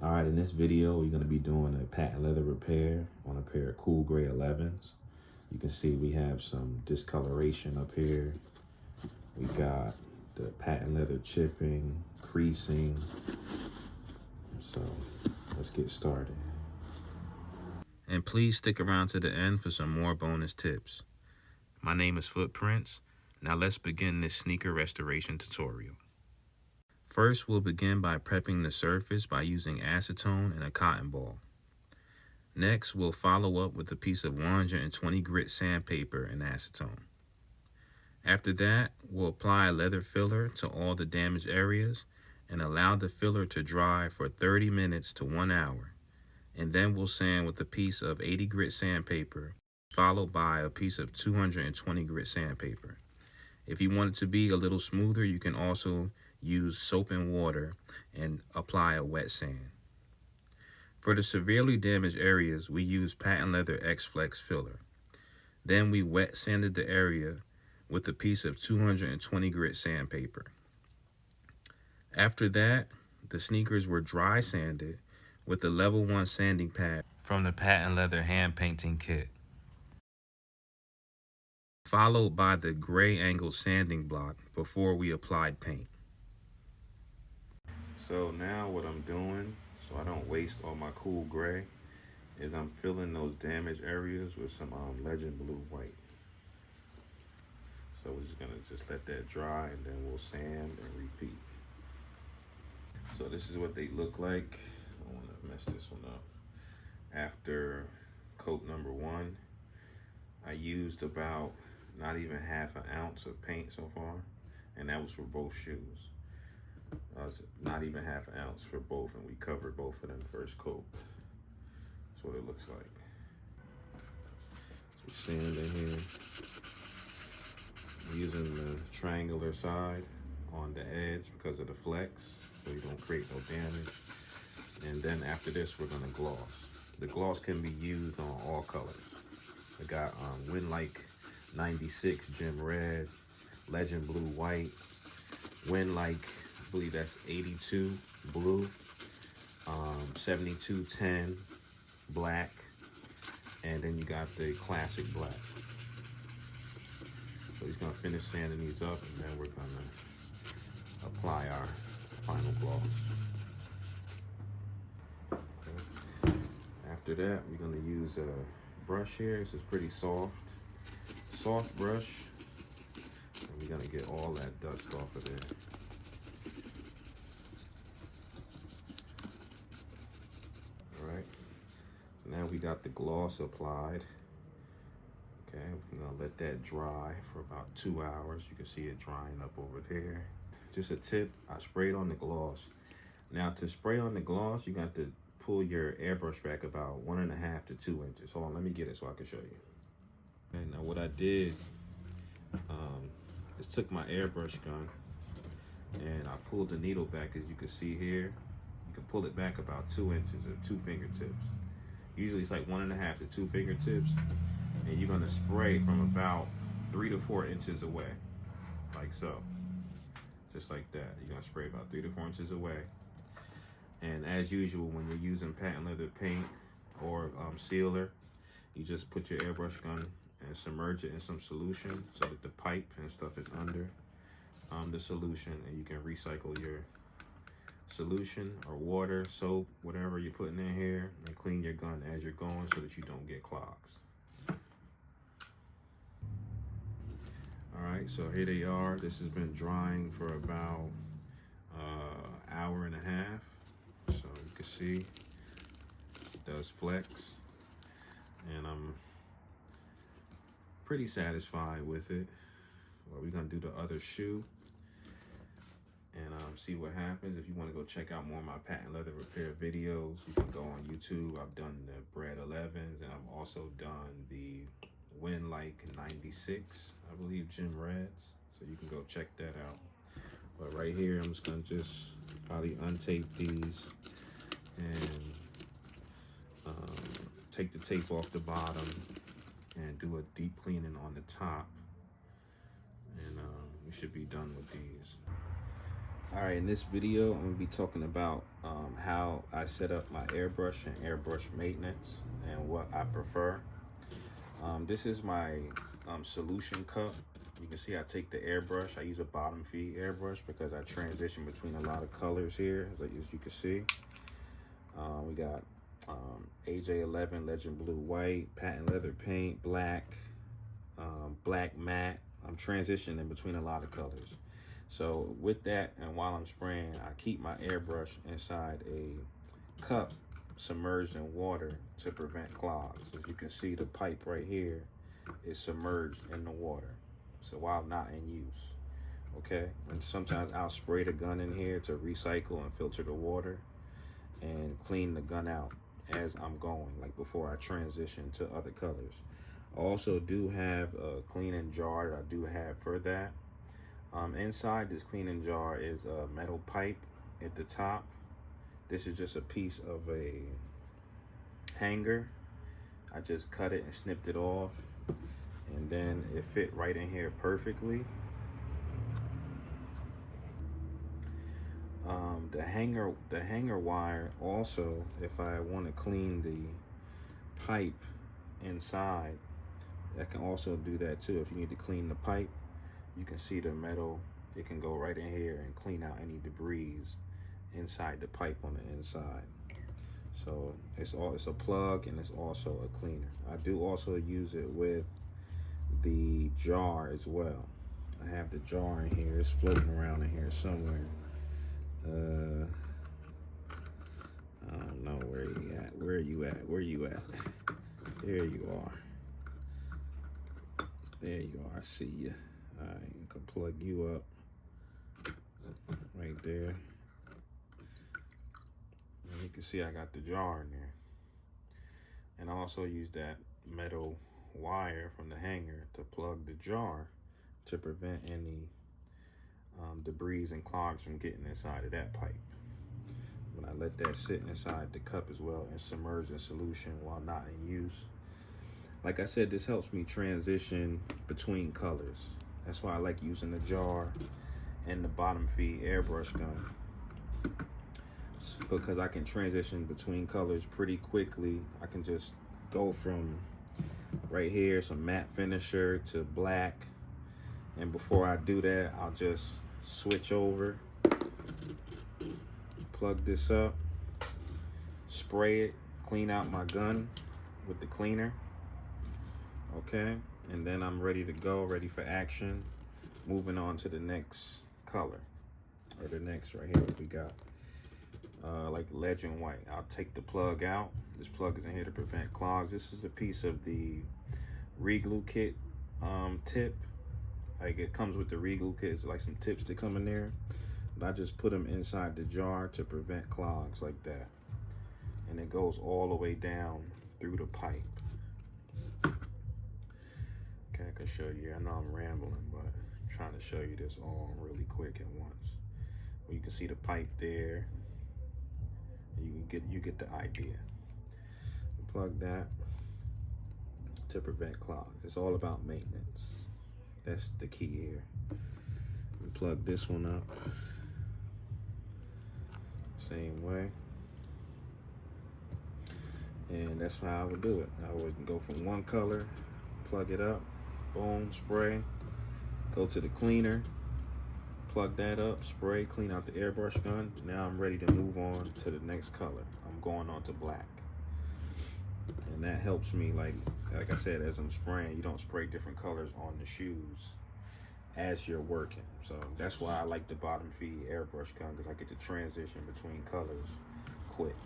All right, in this video, we're gonna be doing a patent leather repair on a pair of cool gray 11s. You can see we have some discoloration up here. We got the patent leather chipping, creasing. So let's get started. And please stick around to the end for some more bonus tips. My name is Footprints. Now let's begin this sneaker restoration tutorial. First, we'll begin by prepping the surface by using acetone and a cotton ball. Next, we'll follow up with a piece of 120 grit sandpaper and acetone. After that, we'll apply a leather filler to all the damaged areas and allow the filler to dry for 30 minutes to 1 hour. And then we'll sand with a piece of 80 grit sandpaper, followed by a piece of 220 grit sandpaper. If you want it to be a little smoother, you can also use soap and water and apply a wet sand. For the severely damaged areas, we use patent leather X-Flex filler. Then we wet sanded the area with a piece of 220 grit sandpaper. After that, the sneakers were dry sanded with the level 1 sanding pad from the patent leather hand painting kit, followed by the gray angle sanding block before we applied paint. So now what I'm doing, so I don't waste all my cool gray, is I'm filling those damaged areas with some Legend Blue white. So we're just gonna let that dry and then we'll sand and repeat. So this is what they look like. I don't wanna mess this one up. After coat number 1, I used about not even half an ounce of paint so far, and that was for both shoes. Not even half an ounce for both, and we covered both of them first coat. That's what it looks like. So sand in here. I'm using the triangular side on the edge because of the flex, so you don't create no damage. And then after this, we're gonna gloss. The gloss can be used on all colors. I got Win-Like 96 Gem Red, Legend Blue White, Win-Like, I believe that's 82 blue, 7210 black, and then you got the classic black. So he's gonna finish sanding these up, and then we're gonna apply our final gloss. Okay. After that, we're gonna use a brush here. This is pretty soft brush, and we're gonna get all that dust off of there. Now we got the gloss applied. Okay, we're gonna let that dry for about 2 hours. You can see it drying up over there. Just a tip, I sprayed on the gloss. Now to spray on the gloss, you got to pull your airbrush back about 1.5 to 2 inches. Hold on, let me get it so I can show you. And now what I did is took my airbrush gun and I pulled the needle back, as you can see here. You can pull it back about 2 inches or 2 fingertips. Usually it's like 1.5 to 2 fingertips, and you're gonna spray from about 3 to 4 inches away, like so, just like that. You're gonna spray about 3 to 4 inches away. And as usual, when you're using patent leather paint or sealer, you just put your airbrush gun and submerge it in some solution so that the pipe and stuff is under the solution, and you can recycle your solution or water, soap, whatever you're putting in here, and clean your gun as you're going so that you don't get clogs. All right, so here they are. This has been drying for about an hour and a half. So you can see it does flex, and I'm pretty satisfied with it. Well, we're gonna do the other shoe and see what happens. If you want to go check out more of my patent leather repair videos, you can go on YouTube. I've done the Bread 11s, and I've also done the Win-Like 96, I believe, Gem Reds. So you can go check that out. But right here, I'm just gonna probably untape these and take the tape off the bottom and do a deep cleaning on the top, and we should be done with these. All right, in this video, I'm gonna be talking about how I set up my airbrush and airbrush maintenance and what I prefer. This is my solution cup. You can see I take the airbrush. I use a bottom feed airbrush because I transition between a lot of colors here, as you can see. We got AJ11 Legend Blue White, patent leather paint, black, black matte. I'm transitioning between a lot of colors. So with that, and while I'm spraying, I keep my airbrush inside a cup submerged in water to prevent clogs. As you can see, the pipe right here is submerged in the water, so while not in use. Okay, and sometimes I'll spray the gun in here to recycle and filter the water and clean the gun out as I'm going, like before I transition to other colors. I also do have a cleaning jar that I do have for that. Inside this cleaning jar is a metal pipe at the top. This is just a piece of a hanger. I just cut it and snipped it off, and then it fit right in here perfectly. The hanger wire also, if I want to clean the pipe inside, I can also do that too. If you need to clean the pipe, you can see the metal, it can go right in here and clean out any debris inside the pipe on the inside. So it's a plug and it's also a cleaner. I do also use it with the jar as well. I have the jar in here. It's floating around in here somewhere. I don't know where you at. Where you at? Where you at? There you are. There you are. I see you. All right, I can plug you up right there. And you can see I got the jar in there. And I also use that metal wire from the hanger to plug the jar to prevent any debris and clogs from getting inside of that pipe. When I let that sit inside the cup as well and submerge in solution while not in use. Like I said, this helps me transition between colors. That's why I like using the jar and the bottom feed airbrush gun, because I can transition between colors pretty quickly. I can just go from right here, some matte finisher, to black. And before I do that, I'll just switch over, plug this up, spray it, clean out my gun with the cleaner. Okay, and then I'm ready to go, ready for action. Moving on to the next color, or the next right here, what we got. Like Legend White. I'll take the plug out. This plug is in here to prevent clogs. This is a piece of the re-glue kit tip. Like it comes with the re-glue kit. It's like some tips that come in there. But I just put them inside the jar to prevent clogs like that. And it goes all the way down through the pipe. Okay, I can show you. I know I'm rambling, but I'm trying to show you this all really quick at once. You can see the pipe there. You get the idea. Plug that to prevent clogs. It's all about maintenance. That's the key here. We plug this one up. Same way. And that's how I would do it. I would go from one color, plug it up, boom, spray, go to the cleaner, plug that up, spray, clean out the airbrush gun. Now I'm ready to move on to the next color. I'm going on to black. And that helps me, like I said, as I'm spraying, you don't spray different colors on the shoes as you're working. So that's why I like the bottom feed airbrush gun, because I get to transition between colors quick.